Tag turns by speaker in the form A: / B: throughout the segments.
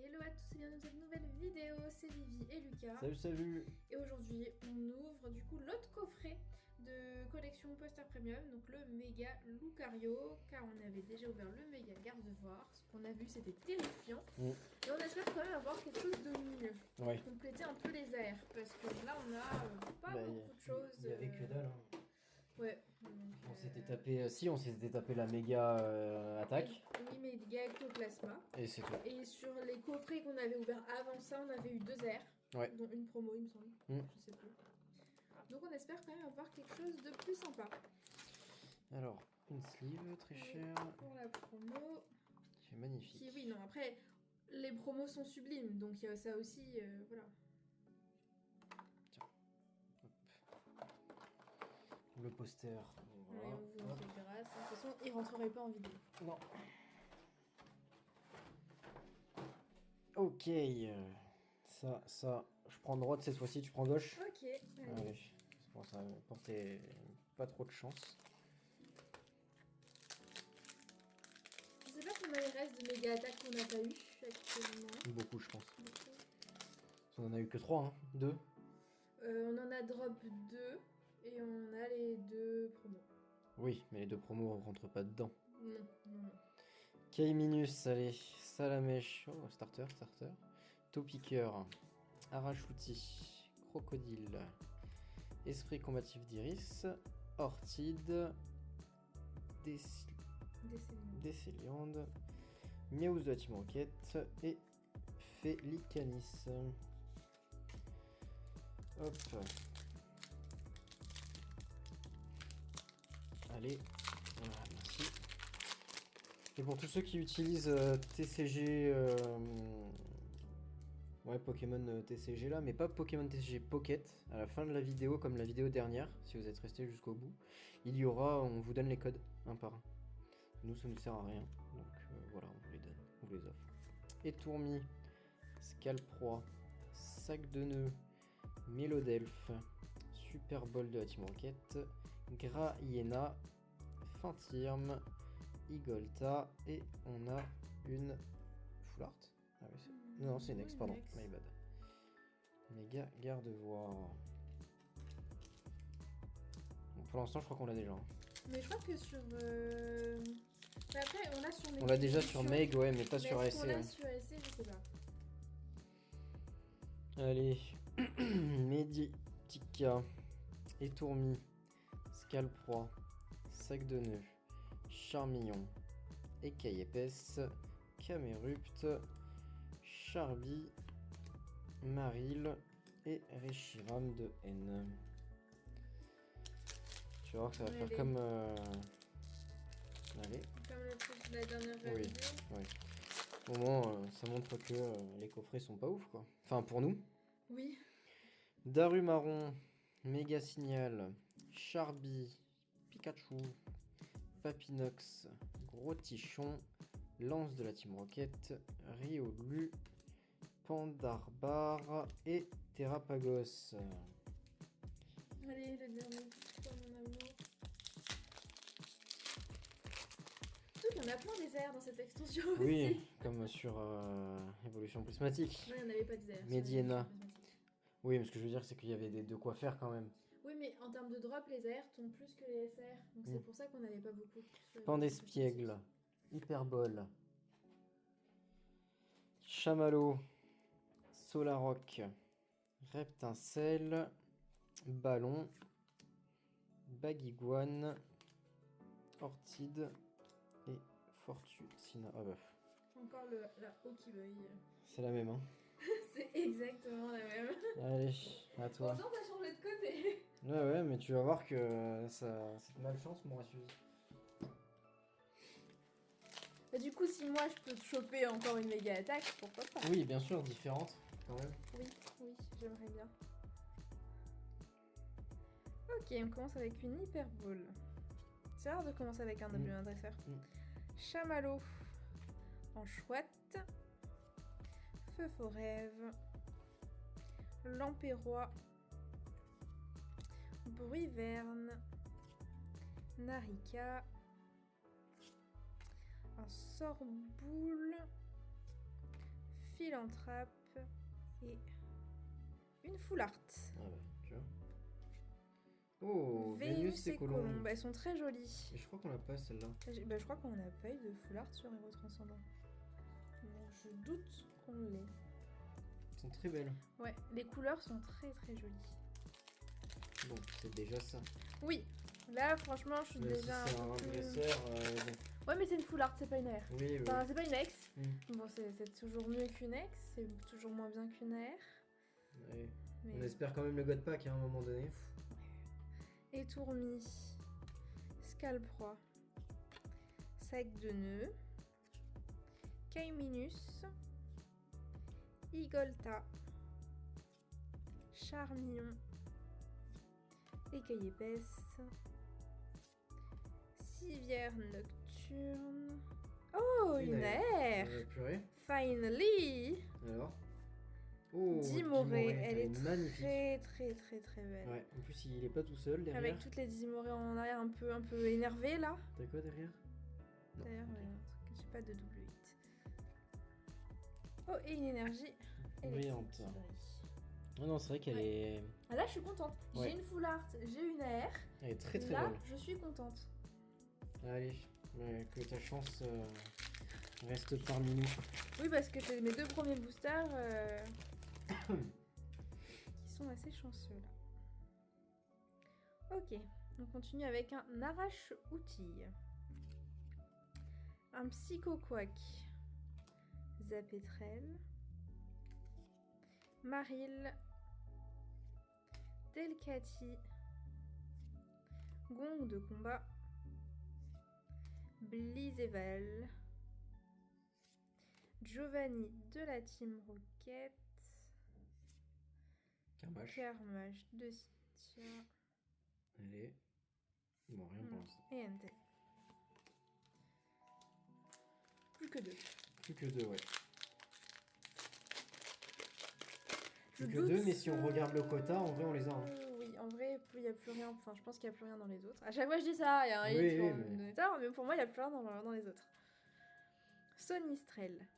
A: Hello à tous et bienvenue dans cette nouvelle vidéo, c'est Vivi et Lucas.
B: Salut.
A: Et aujourd'hui on ouvre du coup l'autre coffret de collection Poster Premium, donc le méga Lucario, car on avait déjà ouvert le méga Gardevoir. Ce qu'on a vu c'était terrifiant. Et on espère quand même avoir quelque chose de mieux.
B: Ouais.
A: Compléter un peu les airs, parce que là on a pas beaucoup de choses.
B: Il y avait que dalle. Hein.
A: Ouais.
B: On s'était tapé la méga attaque.
A: Oui, méga Ectoplasma.
B: Et c'est tout.
A: Et sur les coffrets qu'on avait ouverts avant ça, on avait eu 2 airs.
B: Ouais.
A: Dont une promo, il me semble. Je sais plus. Donc on espère quand même avoir quelque chose de plus sympa.
B: Alors, une sleeve très chère.
A: Pour la promo.
B: Qui est magnifique.
A: Qui, oui, non, après, les promos sont sublimes. Donc il y a ça aussi, voilà.
B: Tiens. Hop. Le poster. Voilà.
A: Et on vous en fait grâce. De toute façon, il rentrerait pas en vidéo.
B: Non. Ok. Ça. Je prends droite cette fois-ci, tu prends gauche.
A: Ok.
B: Allez. C'est pour ça, porter pas trop de chance.
A: Je sais pas combien il reste de méga attaques qu'on n'a pas eu actuellement.
B: Beaucoup, je pense. On en a eu que 3, hein. 2.
A: On en a drop 2 et on a les 2 promos.
B: Oui, mais les 2 promos rentrent pas dedans.
A: Non.
B: Kaiminus, allez, Salamèche, oh, starter, Topiqueur, Arachuti, Crocodile, Esprit combatif d'Iris, Ortide, Décéliande, Miaouz de la Team Rocket et Félicanis. Hop. Allez, voilà, merci. Et pour tous ceux qui utilisent TCG, Pokémon TCG là, mais pas Pokémon TCG Pocket, à la fin de la vidéo, comme la vidéo dernière, si vous êtes resté jusqu'au bout, on vous donne les codes un par un. Nous, ça ne sert à rien, donc voilà, on vous les donne, on vous les offre. Étourmi, Scalproie, Sac de Nœuds, Mélodelphe, Super Ball de la Team Rocket, Grahyena, Fintirme, Igolta, et on a une Full Art. Ah oui, non, c'est une ex, pardon, my bad. Méga Gardevoir. Bon, pour l'instant, je crois qu'on l'a déjà. Hein.
A: Mais je crois que sur. Après, on l'a sur Meg.
B: On l'a déjà sur Meg, ouais, mais pas sur ASC.
A: On l'a sur ASC, je sais pas.
B: Allez, Meditica, Étourmi, Scalproie, Sac de Nœuds, Charmillon, Écaille épaisse, Camerupt, Charby, Maril et Reshiram de N. Tu vas voir que ça va faire comme... Allez.
A: Comme le truc de la dernière vidéo.
B: Oui. Au moins, ça montre que les coffrets sont pas ouf, quoi. Enfin, pour nous.
A: Oui.
B: Darumaron, Méga Signal, Charby, Pikachu, Papinox, Gros Tichon, Lance de la Team Rocket, Riolu, Pandarbar et Terrapagos.
A: Allez, le dernier, mon amour. Surtout qu'il y en a plein des airs dans cette extension aussi.
B: Oui, comme sur Évolution Prismatique.
A: Non, il n'y en avait pas des airs.
B: Mediena. Oui, mais ce que je veux dire, c'est qu'il y avait de quoi faire quand même.
A: Oui, mais en termes de drop, les airs tombent plus que les SR. Donc c'est pour ça qu'on n'avait pas beaucoup.
B: Pandespiègle, Hyperbole, Chamallow, Solaroc, Reptincelle, Ballon, Baguiguane, Ortide et Fortucina. Ah bah.
A: Encore la O qui brille.
B: C'est la même, hein.
A: C'est exactement la même.
B: Allez, à toi.
A: Pourtant, t'as changé de côté.
B: Ouais, mais tu vas voir que cette malchance m'aura suivi.
A: Bah, du coup, si moi je peux te choper encore une méga attaque, pourquoi pas?
B: Oui, bien sûr, différente quand même.
A: Oui, j'aimerais bien. Ok, on commence avec une hyperbole. C'est rare de commencer avec un objet dresseur. Chamallow en chouette. Feu Forêve. Lampérois. Bruiverne. Narika. Un Sorboule. Philanthrope et une full art.
B: Ah bah, tu vois. Oh, Vénus et Colombe.
A: Elles sont très jolies.
B: Et je crois qu'on l'a pas celle-là.
A: Je crois qu'on n'a pas eu de full art sur Héros Transcendant. Donc je doute qu'on l'ait.
B: Elles sont très belles.
A: Ouais, les couleurs sont très très jolies.
B: Bon, c'est déjà ça.
A: Oui, là franchement je suis
B: Même
A: déjà
B: si c'est un
A: peu plus...
B: dresseur.
A: Ouais mais c'est une full art, c'est pas une air.
B: Oui, oui.
A: Enfin c'est pas une ex.
B: Mm.
A: Bon c'est toujours mieux qu'une ex, c'est toujours moins bien qu'une air.
B: Ouais.
A: Mais...
B: On espère quand même le God Pack hein, à un moment donné.
A: Étourmi, Scalproie, Sac de nœuds, Caiminus, Igolta, Charmillon, Écaille épaisse, Civière nocturne. Oh, une air!
B: Purée.
A: Finally!
B: Alors? Oh,
A: Dimoré, elle est
B: magnifique.
A: très très très très belle.
B: Ouais, en plus il est pas tout seul derrière.
A: Avec toutes les Dimoré en arrière un peu énervées là.
B: T'as quoi derrière? Non,
A: D'ailleurs,
B: ok.
A: j'ai pas de double 8. Oh, et une énergie
B: Brillante.
A: électrique qui brille.
B: Ah non, c'est vrai qu'elle est...
A: Ah, là, je suis contente.
B: Ouais.
A: J'ai une full art, j'ai une air.
B: Elle est très très
A: Là,
B: belle.
A: je suis contente.
B: Allez, que ta chance reste parmi nous.
A: Oui, parce que c'est mes deux premiers boosters qui sont assez chanceux là. Ok, on continue avec un arrache-outil. Un psychoquack. Zapetrel. Maril. Delcati. Gong de combat. Blizeval. Giovanni de la Team Rocket.
B: Carmache.
A: Carmage de Cynthia.
B: Allez. Bon, rien pour l'instant.
A: Et NT. Plus que deux.
B: Plus que deux, ouais.
A: Je
B: Plus que
A: doute,
B: deux, mais si on regarde le quota, en vrai, on les a. Hein.
A: Oui, en vrai, il n'y a plus rien. Enfin, je pense qu'il n'y a plus rien dans les autres. À chaque fois, je dis ça. Il y a un
B: Oui,
A: hit
B: oui,
A: pour
B: mais-
A: me donner tort, mais pour moi, il n'y a plus rien dans les autres. Sonistrel.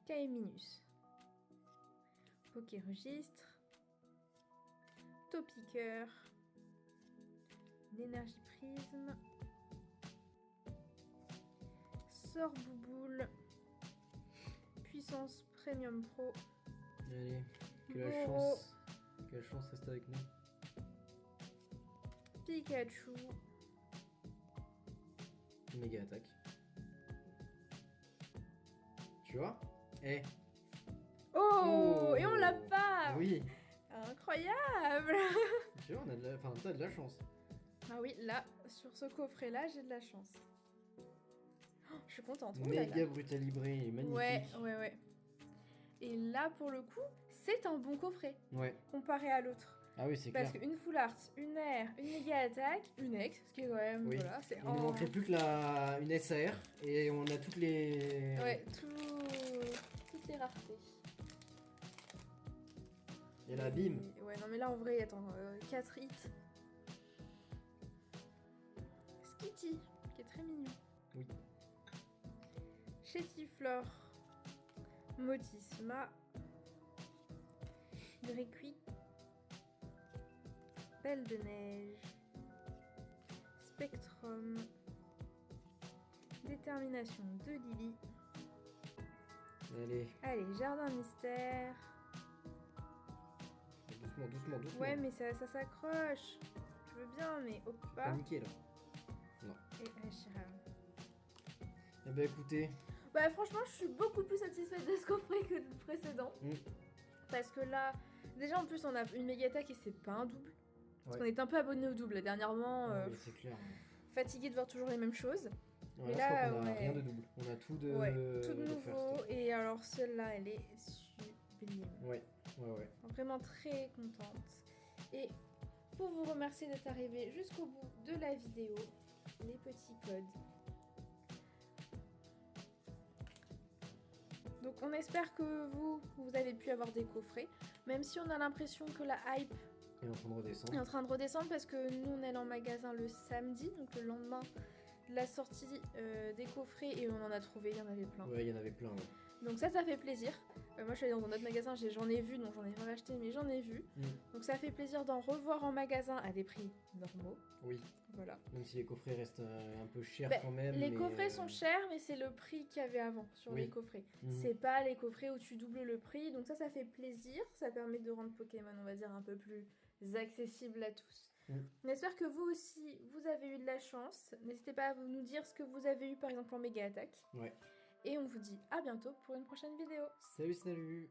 A: Caeminus. Poké-registre. Topiqueur. L'énergie prisme. Sort bouboule. Puissance premium pro.
B: Allez, que la
A: Goro.
B: chance reste avec nous.
A: Pikachu.
B: Méga attaque. Tu vois? Eh.
A: Oh, et on l'a pas.
B: Oui.
A: Incroyable.
B: Tu vois, t'as de la chance.
A: Ah oui, là, sur ce coffret-là, j'ai de la chance. Oh, je suis contente. Oh là là.
B: Méga brutalibré, il est magnifique.
A: Ouais. Et là, pour le coup, c'est un bon coffret
B: Ouais.
A: comparé à l'autre.
B: Ah oui, c'est clair.
A: Parce qu'une full art, une air, une méga attaque, une ex, ce qui est quand même,
B: Oui.
A: voilà, c'est
B: Il ne manquerait plus que une SAR et on a toutes les...
A: Ouais, toutes les raretés.
B: Et la bim.
A: Ouais, non mais là en vrai, attends, 4 hits. Skitty, qui est très mignon.
B: Oui.
A: Chétiflore. Motisma. Grécuit. Belle de neige. Spectrum. Détermination de Lily.
B: Allez,
A: Jardin mystère.
B: doucement.
A: Ouais, mais ça s'accroche. Je veux bien, mais hop pas.
B: Paniqué là.
A: Et Ashram.
B: Eh ben écoutez,
A: Bah franchement, je suis beaucoup plus satisfaite de ce coffret que le précédent. Parce que là, déjà en plus on a une méga attaque et c'est pas un double. Parce qu'on est un peu abonné au double dernièrement.
B: oui, c'est clair.
A: Fatigué de voir toujours les mêmes choses.
B: Ouais,
A: Mais
B: là, je
A: là,
B: crois qu'on a
A: ouais.
B: rien de double. On a tout de,
A: Tout de
B: de
A: nouveau.
B: first.
A: Et alors celle-là, elle est sublime.
B: Ouais.
A: Vraiment très contente. Et pour vous remercier d'être arrivé jusqu'au bout de la vidéo, les petits codes. Donc on espère que vous avez pu avoir des coffrets, même si on a l'impression que la hype
B: Et en train de redescendre.
A: est en train de redescendre parce que nous on est en magasin le samedi, donc le lendemain de la sortie des coffrets, et on en a trouvé, il y en avait plein.
B: Ouais, il y en avait plein. Ouais.
A: Donc ça fait plaisir. Moi je suis allée dans un autre magasin, j'en ai vu, donc j'en ai pas acheté, mais j'en ai vu. Donc ça fait plaisir d'en revoir en magasin à des prix normaux.
B: Oui.
A: Voilà.
B: Même si les coffrets restent un peu chers quand même.
A: Les coffrets sont chers, mais c'est le prix qu'il y avait avant sur les coffrets. C'est pas les coffrets où tu doubles le prix, donc ça fait plaisir. Ça permet de rendre Pokémon, on va dire, un peu plus accessible à tous. On espère que vous aussi, vous avez eu de la chance. N'hésitez pas à nous dire ce que vous avez eu, par exemple, en Méga Attaque.
B: Ouais.
A: Et on vous dit à bientôt pour une prochaine vidéo.
B: Salut, salut!